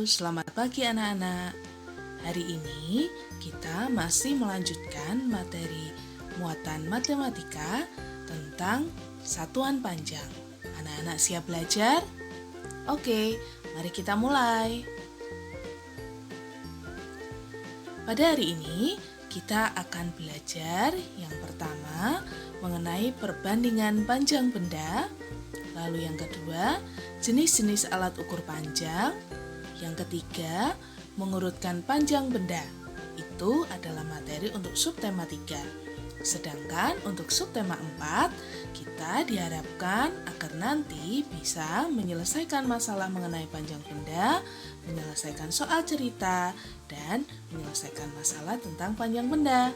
selamat pagi anak-anak. Hari ini kita masih melanjutkan materi muatan matematika tentang satuan panjang. Anak-anak siap belajar? Oke, mari kita mulai. Pada hari ini kita akan belajar yang pertama mengenai perbandingan panjang benda. Lalu yang kedua, jenis-jenis alat ukur panjang. Yang ketiga, mengurutkan panjang benda. Itu adalah materi untuk subtema 3. Sedangkan untuk subtema 4, kita diharapkan agar nanti bisa menyelesaikan masalah mengenai panjang benda, menyelesaikan soal cerita, dan menyelesaikan masalah tentang panjang benda.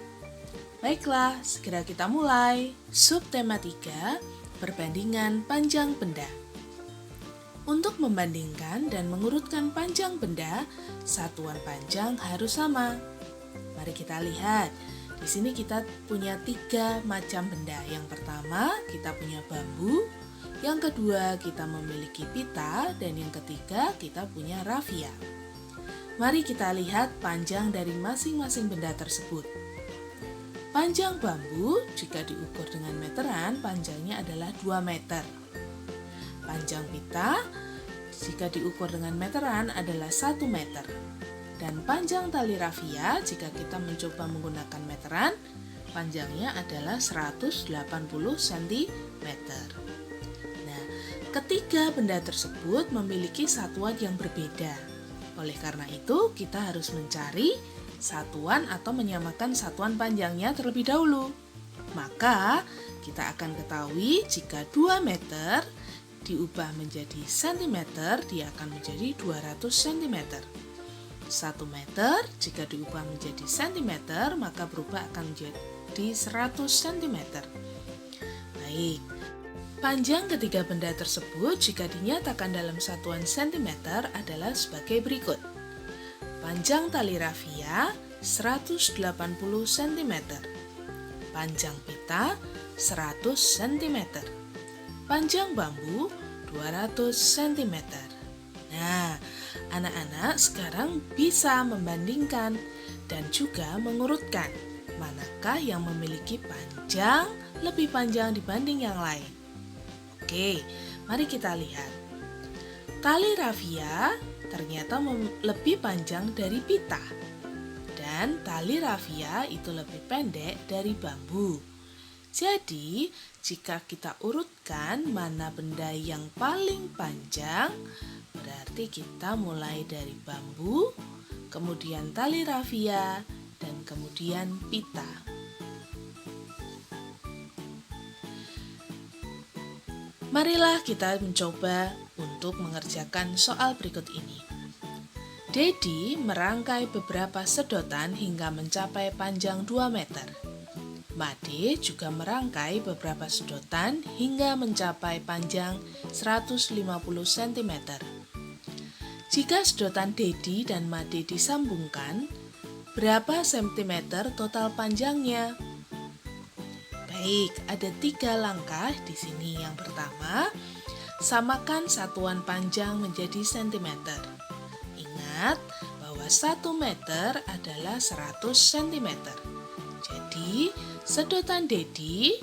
Baiklah, segera kita mulai. Subtema 3, perbandingan panjang benda. Untuk membandingkan dan mengurutkan panjang benda, satuan panjang harus sama. Mari kita lihat. Di sini kita punya 3 macam benda. Yang pertama, kita punya bambu. Yang kedua, kita memiliki pita. Dan yang ketiga, kita punya rafia. Mari kita lihat panjang dari masing-masing benda tersebut. Panjang bambu jika diukur dengan meteran, panjangnya adalah 2 meter. Panjang pita jika diukur dengan meteran adalah 1 meter. Dan panjang tali rafia jika kita mencoba menggunakan meteran, panjangnya adalah 180 cm. Nah, ketiga benda tersebut memiliki satuan yang berbeda. Oleh karena itu, kita harus mencari satuan atau menyamakan satuan panjangnya terlebih dahulu. Maka kita akan ketahui jika 2 meter diubah menjadi cm, dia akan menjadi 200 cm. 1 meter jika diubah menjadi cm, maka berubah akan menjadi 100 cm. Baik, panjang ketiga benda tersebut jika dinyatakan dalam satuan cm adalah sebagai berikut. Panjang tali rafia 180 cm. Panjang pita 100 cm. Panjang bambu 200 cm. Nah, anak-anak sekarang bisa membandingkan dan juga mengurutkan manakah yang memiliki panjang lebih panjang dibanding yang lain. Oke, mari kita lihat. Tali rafia ternyata lebih panjang dari pita. Dan tali rafia itu lebih pendek dari bambu. Jadi, jika kita urutkan mana benda yang paling panjang, berarti kita mulai dari bambu, kemudian tali rafia, dan kemudian pita. Marilah kita mencoba untuk mengerjakan soal berikut ini. Dedi merangkai beberapa sedotan hingga mencapai panjang 2 meter. Made juga merangkai beberapa sedotan hingga mencapai panjang 150 cm. Jika sedotan Dedi dan Made disambungkan, berapa sentimeter total panjangnya? Baik, ada 3 langkah di sini. Yang pertama, samakan satuan panjang menjadi sentimeter. Ingat bahwa 1 meter adalah 100 cm. Jadi, sedotan Dedi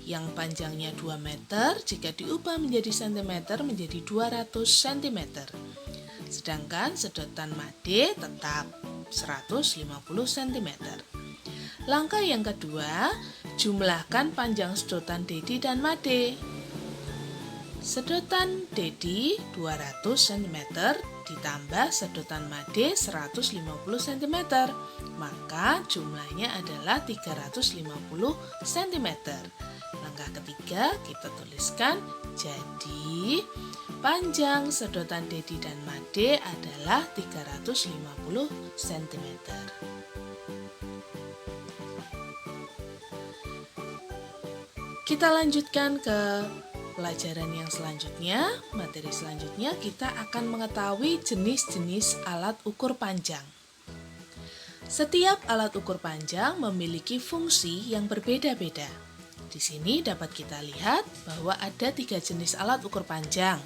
yang panjangnya 2 meter jika diubah menjadi sentimeter menjadi 200 cm. Sedangkan sedotan Made tetap 150 cm. Langkah yang kedua, jumlahkan panjang sedotan Dedi dan Made. Sedotan Dedi 200 cm ditambah sedotan Made 150 cm, maka jumlahnya adalah 350 cm. Langkah ketiga kita tuliskan, jadi panjang sedotan Dedi dan Made adalah 350 cm. Kita lanjutkan ke pelajaran yang selanjutnya. Materi selanjutnya kita akan mengetahui jenis-jenis alat ukur panjang. Setiap alat ukur panjang memiliki fungsi yang berbeda-beda. Di sini dapat kita lihat bahwa ada 3 jenis alat ukur panjang,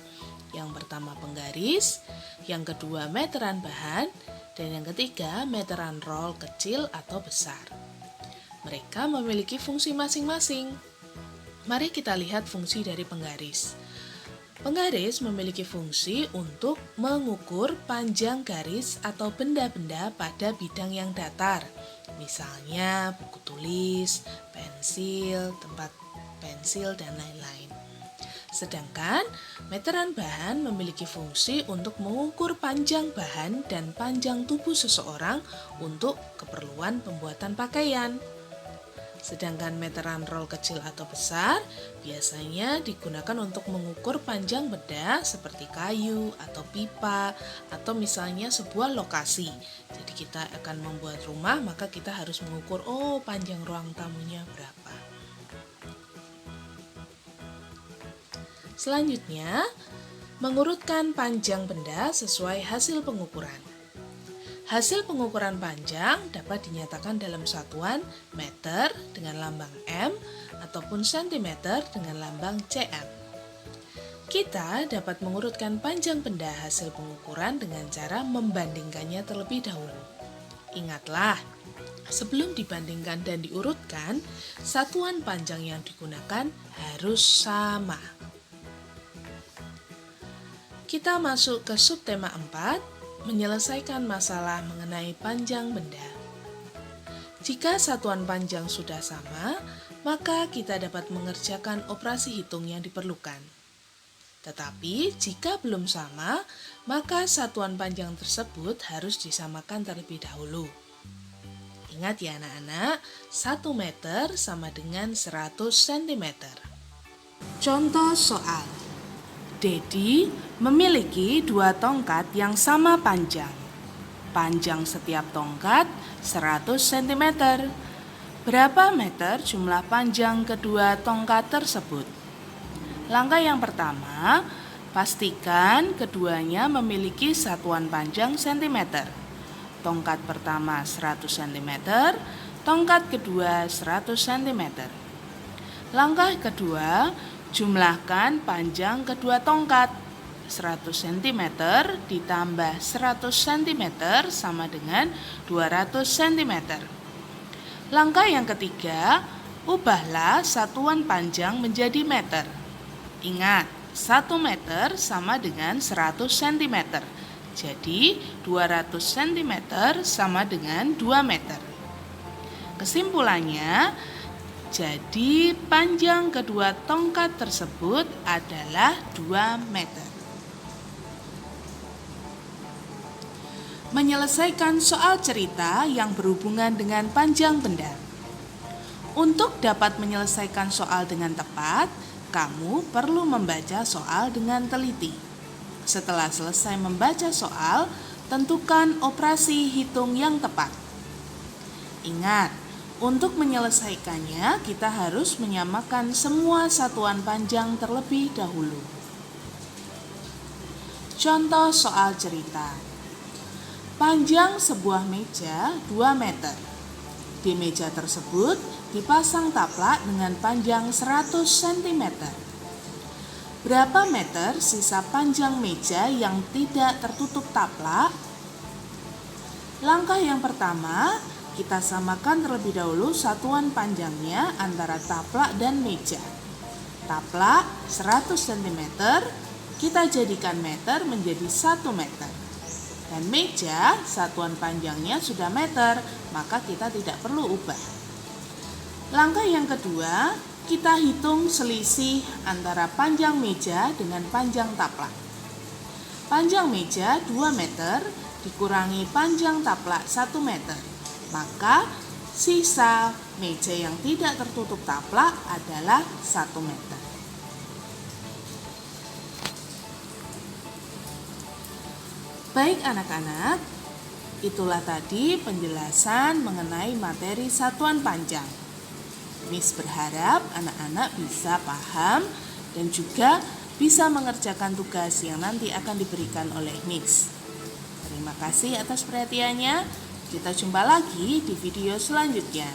Yang pertama penggaris, yang kedua meteran bahan, dan yang ketiga meteran roll kecil atau besar. Mereka memiliki fungsi masing-masing. Mari kita lihat fungsi dari penggaris. Penggaris memiliki fungsi untuk mengukur panjang garis atau benda-benda pada bidang yang datar. Misalnya buku tulis, pensil, tempat pensil, dan lain-lain. Sedangkan meteran bahan memiliki fungsi untuk mengukur panjang bahan dan panjang tubuh seseorang untuk keperluan pembuatan pakaian. Sedangkan meteran roll kecil atau besar biasanya digunakan untuk mengukur panjang benda seperti kayu atau pipa atau misalnya sebuah lokasi. Jadi kita akan membuat rumah, maka kita harus mengukur panjang ruang tamunya berapa. Selanjutnya, mengurutkan panjang benda sesuai hasil pengukuran. Hasil pengukuran panjang dapat dinyatakan dalam satuan meter dengan lambang M ataupun sentimeter dengan lambang cm. Kita dapat mengurutkan panjang benda hasil pengukuran dengan cara membandingkannya terlebih dahulu. Ingatlah, sebelum dibandingkan dan diurutkan, satuan panjang yang digunakan harus sama. Kita masuk ke subtema 4. Menyelesaikan masalah mengenai panjang benda. Jika satuan panjang sudah sama, maka kita dapat mengerjakan operasi hitung yang diperlukan. Tetapi jika belum sama, maka satuan panjang tersebut harus disamakan terlebih dahulu. Ingat ya anak-anak, 1 meter sama dengan 100 cm. Contoh soal. Dedi memiliki 2 tongkat yang sama panjang. Panjang setiap tongkat 100 cm. Berapa meter jumlah panjang kedua tongkat tersebut? Langkah yang pertama, pastikan keduanya memiliki satuan panjang cm. Tongkat pertama 100 cm, tongkat kedua 100 cm. Langkah kedua, jumlahkan panjang kedua tongkat. 100 cm ditambah 100 cm sama dengan 200 cm. Langkah yang ketiga, ubahlah satuan panjang menjadi meter. Ingat, 1 meter sama dengan 100 cm. Jadi 200 cm sama dengan 2 meter. Kesimpulannya, jadi panjang kedua tongkat tersebut adalah 2 meter. Menyelesaikan soal cerita yang berhubungan dengan panjang benda. Untuk dapat menyelesaikan soal dengan tepat, kamu perlu membaca soal dengan teliti. Setelah selesai membaca soal, tentukan operasi hitung yang tepat. Ingat, untuk menyelesaikannya, kita harus menyamakan semua satuan panjang terlebih dahulu. Contoh soal cerita. Panjang sebuah meja 2 meter. Di meja tersebut dipasang taplak dengan panjang 100 cm. Berapa meter sisa panjang meja yang tidak tertutup taplak? Langkah yang pertama, kita samakan terlebih dahulu satuan panjangnya antara taplak dan meja. Taplak 100 cm, kita jadikan meter menjadi 1 meter. Dan meja, satuan panjangnya sudah meter, maka kita tidak perlu ubah. Langkah yang kedua, kita hitung selisih antara panjang meja dengan panjang taplak. Panjang meja 2 meter dikurangi panjang taplak 1 meter. Maka sisa meja yang tidak tertutup taplak adalah 1 meter. Baik anak-anak, itulah tadi penjelasan mengenai materi satuan panjang. Miss berharap anak-anak bisa paham dan juga bisa mengerjakan tugas yang nanti akan diberikan oleh Miss. Terima kasih atas perhatiannya. Kita jumpa lagi di video selanjutnya.